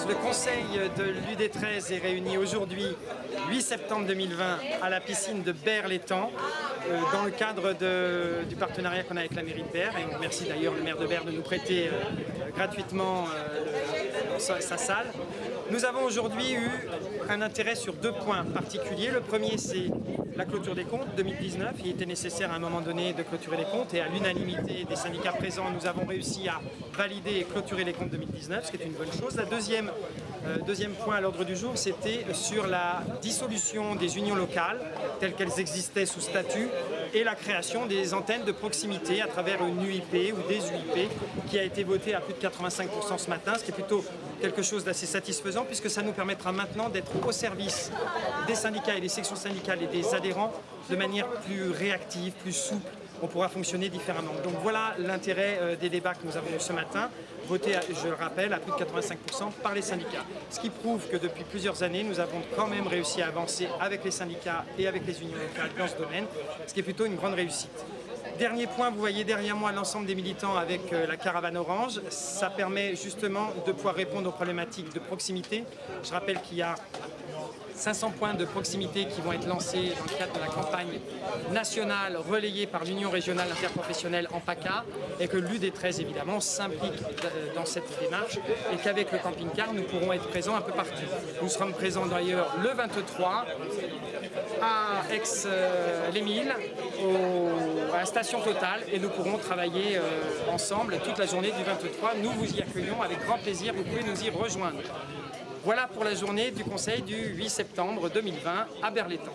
Le conseil de l'UD13 est réuni aujourd'hui, 8 septembre 2020, à la piscine de Berre-l'Étang, dans le cadre du partenariat qu'on a avec la mairie de Berre. Et on remercie d'ailleurs le maire de Berre de nous prêter gratuitement sa salle. Nous avons aujourd'hui eu un intérêt sur deux points particuliers. Le premier, c'est la clôture des comptes 2019. Il était nécessaire à un moment donné de clôturer les comptes et à l'unanimité des syndicats présents, nous avons réussi à valider et clôturer les comptes 2019, ce qui est une bonne chose. Deuxième point à l'ordre du jour, c'était sur la dissolution des unions locales telles qu'elles existaient sous statut et la création des antennes de proximité à travers une UIP ou des UIP qui a été votée à plus de 85% ce matin, ce qui est plutôt quelque chose d'assez satisfaisant puisque ça nous permettra maintenant d'être au service des syndicats et des sections syndicales et des adhérents de manière plus réactive, plus souple. On pourra fonctionner différemment. Donc voilà l'intérêt des débats que nous avons eu ce matin, votés, je le rappelle, à plus de 85% par les syndicats. Ce qui prouve que depuis plusieurs années, nous avons quand même réussi à avancer avec les syndicats et avec les unions locales dans ce domaine, ce qui est plutôt une grande réussite. Dernier point, vous voyez derrière moi l'ensemble des militants avec la caravane orange. Ça permet justement de pouvoir répondre aux problématiques de proximité. Je rappelle qu'il y a 500 points de proximité qui vont être lancés dans le cadre de la campagne nationale relayée par l'Union régionale interprofessionnelle en PACA et que l'UD13 évidemment s'implique dans cette démarche et qu'avec le camping-car nous pourrons être présents un peu partout. Nous serons présents d'ailleurs le 23 à Aix-les-Milles, à la station Total et nous pourrons travailler ensemble toute la journée du 23. Nous vous y accueillons avec grand plaisir, vous pouvez nous y rejoindre. Voilà pour la journée du Conseil du 8 septembre 2020 à Berre-l'Étang.